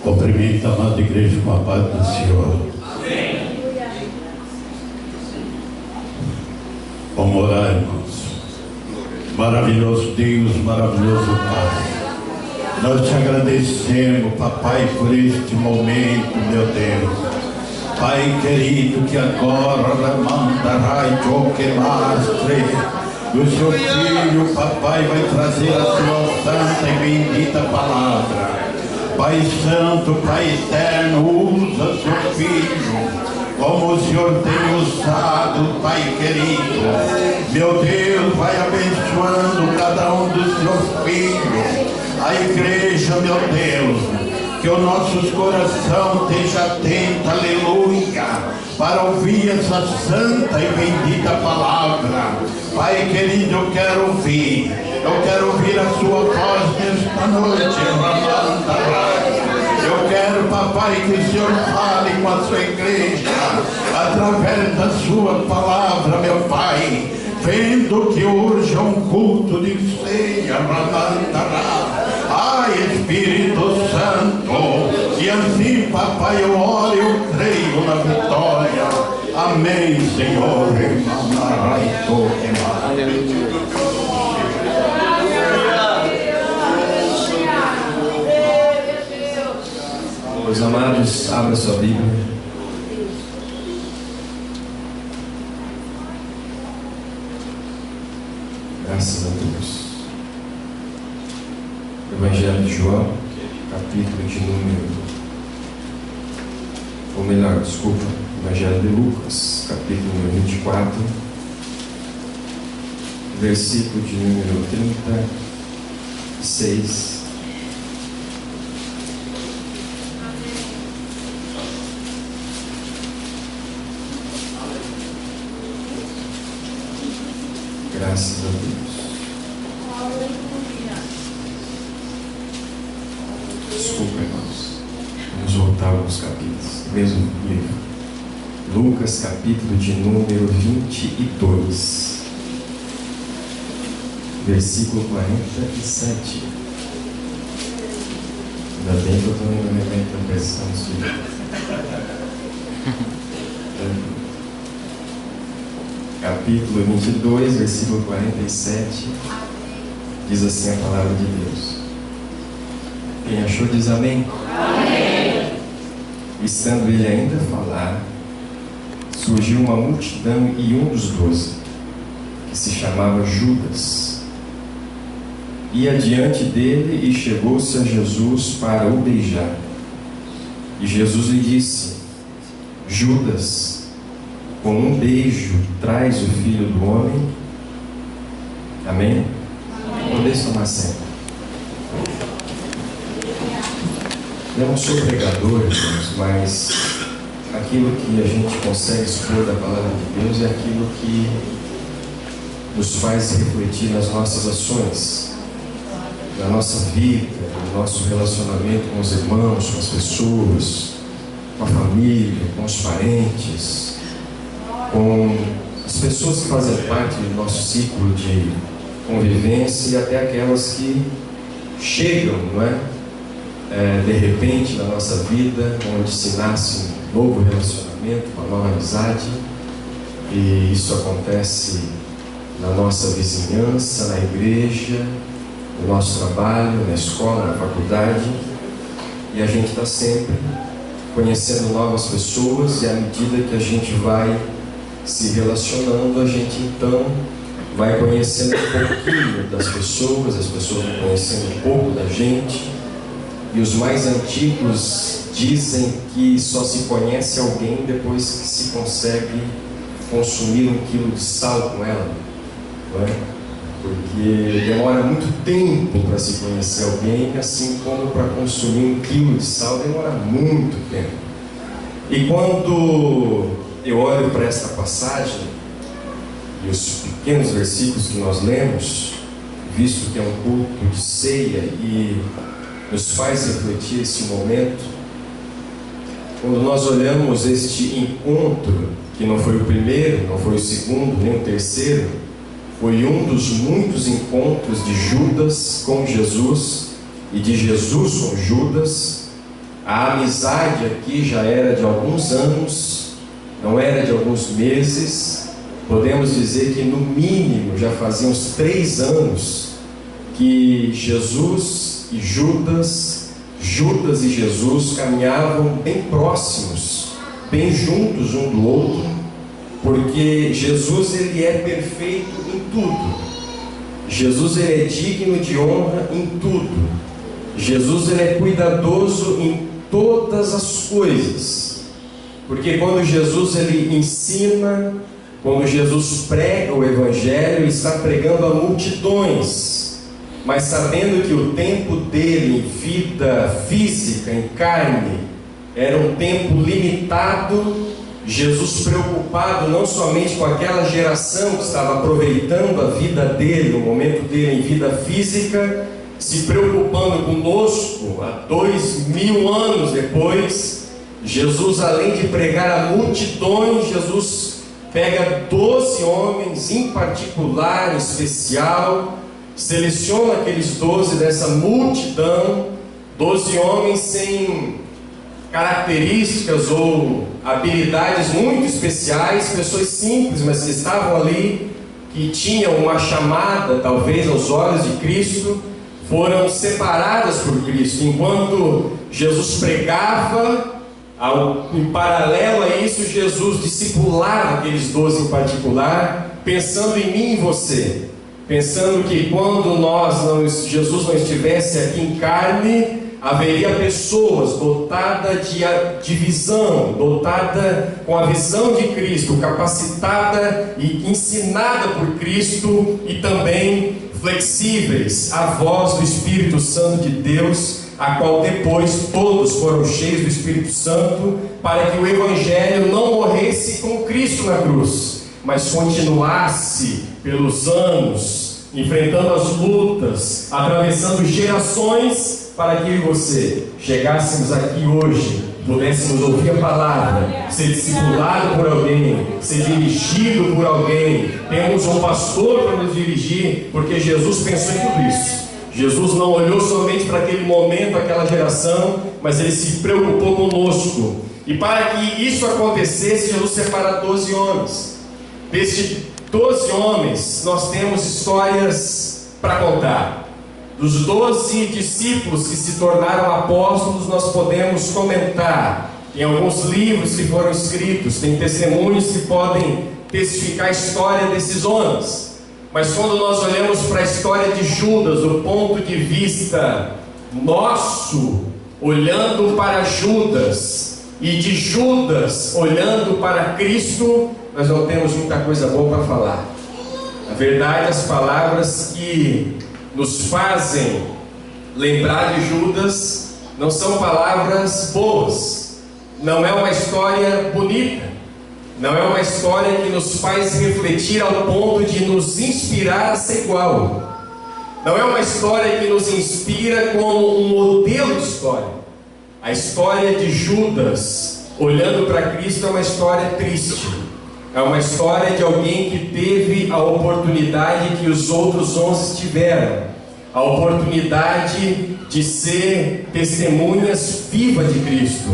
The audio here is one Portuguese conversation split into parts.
Cumprimento a amada igreja com a paz do Senhor. Amém. Vamos orar, irmãos. Maravilhoso Deus, maravilhoso Pai, nós te agradecemos, papai, por este momento, meu Deus. Pai querido, que agora mandarai que lastre, o seu filho, papai, vai trazer a sua santa e bendita palavra. Pai Santo, Pai Eterno, usa seu filho como o Senhor tem usado, Pai querido. Meu Deus, vai abençoando cada um dos seus filhos. A igreja, meu Deus, que o nosso coração esteja atento, aleluia, para ouvir essa santa e bendita palavra. Pai querido, eu quero ouvir a sua voz nesta noite. Eu quero, papai, que o Senhor fale com a sua igreja através da sua palavra, meu Pai, vendo que hoje é um culto de ceia. Ai, Espírito Santo, e assim, papai, eu oro e eu creio na vitória. Amém, Senhor. Meus amados, abra sua Bíblia. Graças a Deus. Evangelho de João, capítulo de número, ou melhor, desculpa, Evangelho de Lucas, capítulo número 24, versículo de número 36. Graças a Deus. Desculpa, irmãos. Vamos voltar alguns capítulos. Mesmo livro. Lucas, capítulo de número 22. Versículo 47. Ainda bem que eu estou lendo a versão sua. Capítulo 22, versículo 47, diz assim a palavra de Deus. Quem achou diz amém? Amém. Estando ele ainda a falar, surgiu uma multidão e um dos 12, que se chamava Judas, ia diante dele e chegou-se a Jesus para o beijar. E Jesus lhe disse: Judas, com um beijo traz o Filho do Homem. Amém? Podemos tomar assento. Eu não sou pregador, irmãos, mas aquilo que a gente consegue expor da palavra de Deus é aquilo que nos faz refletir nas nossas ações, na nossa vida, no nosso relacionamento com os irmãos, com as pessoas, com a família, com os parentes, com as pessoas que fazem parte do nosso ciclo de convivência e até aquelas que chegam, não é? De repente na nossa vida, onde se nasce um novo relacionamento, uma nova amizade, e isso acontece na nossa vizinhança, na igreja, no nosso trabalho, na escola, na faculdade, e a gente está sempre conhecendo novas pessoas, e à medida que a gente vai se relacionando, a gente então vai conhecendo um pouquinho das pessoas, as pessoas vão conhecendo um pouco da gente, e os mais antigos dizem que só se conhece alguém depois que se consegue consumir 1 quilo de sal com ela, não é? Porque demora muito tempo para se conhecer alguém, assim como para consumir 1 quilo de sal demora muito tempo. E quando eu olho para esta passagem e os pequenos versículos que nós lemos, visto que é um culto de ceia e nos faz refletir esse momento, quando nós olhamos este encontro, que não foi o primeiro, não foi o segundo, nem o terceiro, foi um dos muitos encontros de Judas com Jesus e de Jesus com Judas, A amizade aqui já era de alguns anos, não era de alguns meses. Podemos dizer que no mínimo já fazia uns 3 anos que Jesus e Judas e Jesus caminhavam bem próximos, bem juntos um do outro, porque Jesus ele é perfeito em tudo. Jesus ele é digno de honra em tudo. Jesus ele é cuidadoso em todas as coisas. Porque quando Jesus ele ensina, quando Jesus prega o Evangelho, ele está pregando a multidões, mas sabendo que o tempo dele em vida física, em carne, era um tempo limitado. Jesus preocupado não somente com aquela geração que estava aproveitando a vida dele, o momento dele em vida física, se preocupando conosco há 2000 anos depois. Jesus, além de pregar a multidões, Jesus pega 12 homens em particular, em especial, seleciona aqueles 12 dessa multidão, 12 homens sem características ou habilidades muito especiais, pessoas simples, mas que estavam ali, que tinham uma chamada talvez aos olhos de Cristo, foram separadas por Cristo. Enquanto Jesus pregava, em paralelo a isso, Jesus discipulava aqueles 12 em particular, pensando em mim e você, pensando que quando Jesus não estivesse aqui em carne, haveria pessoas dotadas de visão, dotada com a visão de Cristo, capacitada e ensinada por Cristo, e também flexíveis à voz do Espírito Santo de Deus, a qual depois todos foram cheios do Espírito Santo, para que o Evangelho não morresse com Cristo na cruz, mas continuasse pelos anos, enfrentando as lutas, atravessando gerações, para que eu e você chegássemos aqui hoje, pudéssemos ouvir a palavra, ser discipulado por alguém, ser dirigido por alguém. Temos um pastor para nos dirigir, porque Jesus pensou em tudo isso. Jesus não olhou somente para aquele momento, aquela geração, mas ele se preocupou conosco. E para que isso acontecesse, Jesus separa 12 homens. Destes 12 homens, nós temos histórias para contar. Dos 12 discípulos que se tornaram apóstolos, nós podemos comentar. Tem alguns livros que foram escritos, tem testemunhos que podem testificar a história desses homens. Mas quando nós olhamos para a história de Judas, do ponto de vista nosso, olhando para Judas, e de Judas olhando para Cristo, nós não temos muita coisa boa para falar. Na verdade, as palavras que nos fazem lembrar de Judas não são palavras boas. Não é uma história bonita. Não é uma história que nos faz refletir ao ponto de nos inspirar a ser igual. Não é uma história que nos inspira como um modelo de história. A história de Judas olhando para Cristo é uma história triste. É uma história de alguém que teve a oportunidade que os outros 11 tiveram. A oportunidade de ser testemunhas vivas de Cristo,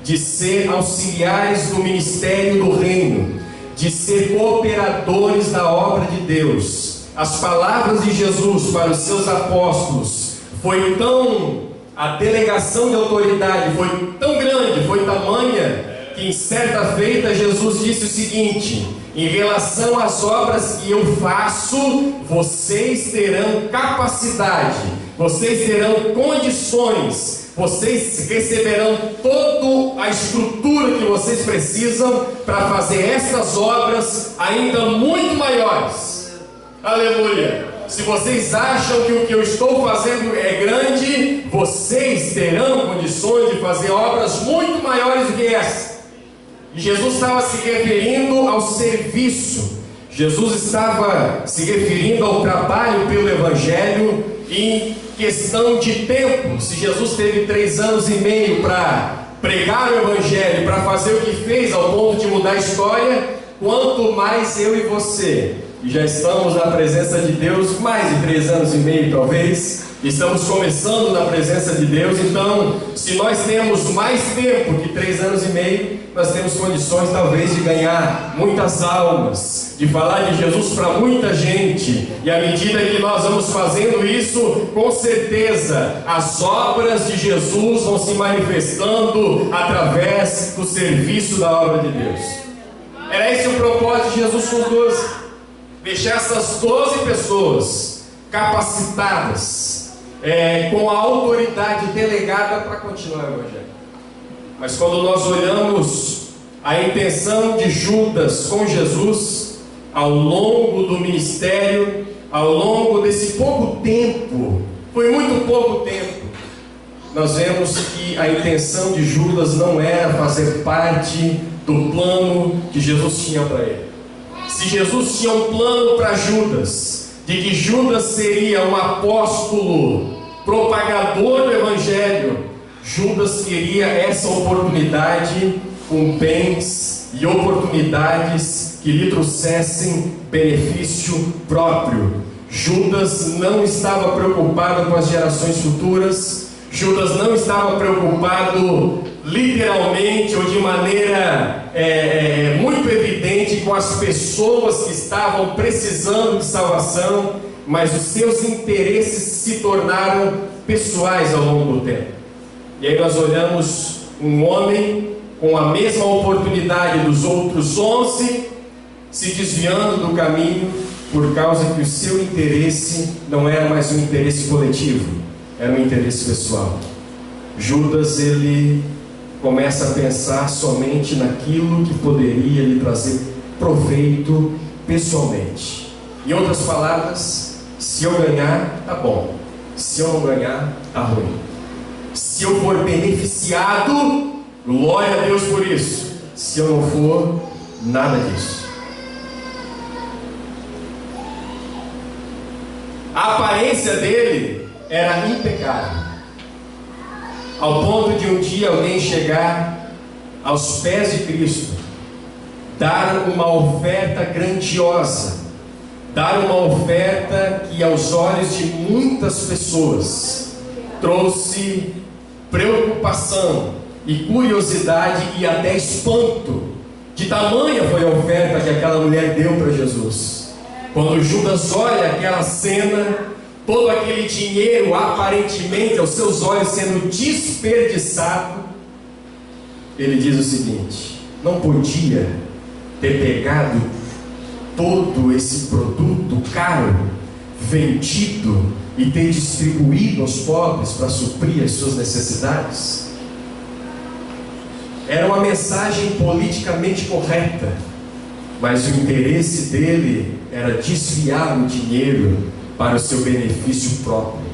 de ser auxiliares do ministério do reino, de ser cooperadores da obra de Deus. As palavras de Jesus para os seus apóstolos a delegação de autoridade foi tão grande, foi tamanha, que em certa feita Jesus disse o seguinte: em relação às obras que eu faço, vocês terão capacidade, vocês terão condições, vocês receberão toda a estrutura que vocês precisam para fazer essas obras ainda muito maiores. Aleluia! Se vocês acham que o que eu estou fazendo é grande, vocês terão condições de fazer obras muito maiores do que essa. E Jesus estava se referindo ao serviço. Jesus estava se referindo ao trabalho pelo Evangelho em questão de tempo. Se Jesus teve 3 anos e meio para pregar o Evangelho, para fazer o que fez ao ponto de mudar a história, quanto mais eu e você e já estamos na presença de Deus mais de 3 anos e meio talvez. Estamos começando na presença de Deus, então se nós temos mais tempo que 3 anos e meio, nós temos condições talvez de ganhar muitas almas, de falar de Jesus para muita gente, e à medida que nós vamos fazendo isso, com certeza as obras de Jesus vão se manifestando através do serviço da obra de Deus. Era esse o propósito de Jesus com os 12, deixar essas 12 pessoas capacitadas, com a autoridade delegada para continuar o Evangelho. Mas quando nós olhamos a intenção de Judas com Jesus, ao longo do ministério, ao longo desse pouco tempo, foi muito pouco tempo, nós vemos que a intenção de Judas não era fazer parte do plano que Jesus tinha para ele. Se Jesus tinha um plano para Judas, de que Judas seria um apóstolo, propagador do Evangelho, Judas queria essa oportunidade com bens e oportunidades que lhe trouxessem benefício próprio. Judas não estava preocupado com as gerações futuras, Judas não estava preocupado literalmente ou de maneira muito evidente com as pessoas que estavam precisando de salvação, mas os seus interesses se tornaram pessoais ao longo do tempo. E aí nós olhamos um homem com a mesma oportunidade dos outros 11 se desviando do caminho por causa que o seu interesse não era mais um interesse coletivo, era um interesse pessoal. Judas, ele começa a pensar somente naquilo que poderia lhe trazer proveito pessoalmente. Em outras palavras, se eu ganhar, tá bom. Se eu não ganhar, tá ruim. Se eu for beneficiado, glória a Deus por isso. Se eu não for, nada disso. A aparência dele era impecável, ao ponto de um dia alguém chegar aos pés de Cristo, dar uma oferta grandiosa, dar uma oferta que aos olhos de muitas pessoas trouxe preocupação e curiosidade e até espanto. De tamanha foi a oferta que aquela mulher deu para Jesus. Quando Judas olha aquela cena, todo aquele dinheiro aparentemente aos seus olhos sendo desperdiçado, ele diz o seguinte: não podia ter pegado todo esse produto caro, vendido e ter distribuído aos pobres para suprir as suas necessidades? Era uma mensagem politicamente correta, mas o interesse dele era desviar o dinheiro para o seu benefício próprio.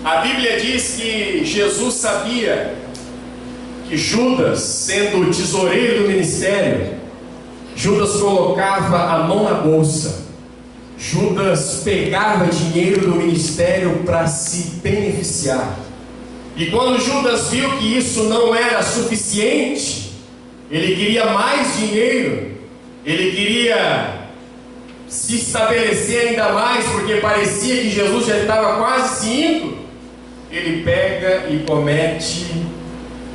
A Bíblia diz que Jesus sabia que Judas, sendo o tesoureiro do ministério, Judas colocava a mão na bolsa, Judas pegava dinheiro do ministério para se beneficiar. E quando Judas viu que isso não era suficiente, ele queria mais dinheiro, ele queria se estabelecer ainda mais, porque parecia que Jesus já estava quase se indo. Ele pega e comete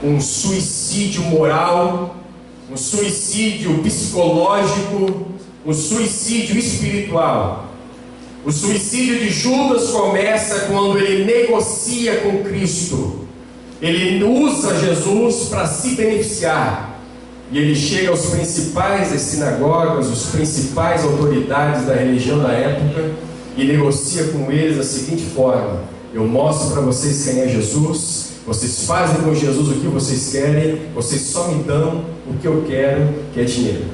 um suicídio moral, um suicídio psicológico, um suicídio espiritual. O suicídio de Judas começa quando ele negocia com Cristo. Ele usa Jesus para se beneficiar. E ele chega aos principais das sinagogas, os principais autoridades da religião da época, e negocia com eles da seguinte forma: eu mostro para vocês quem é Jesus, vocês fazem com Jesus o que vocês querem, vocês só me dão o que eu quero, que é dinheiro.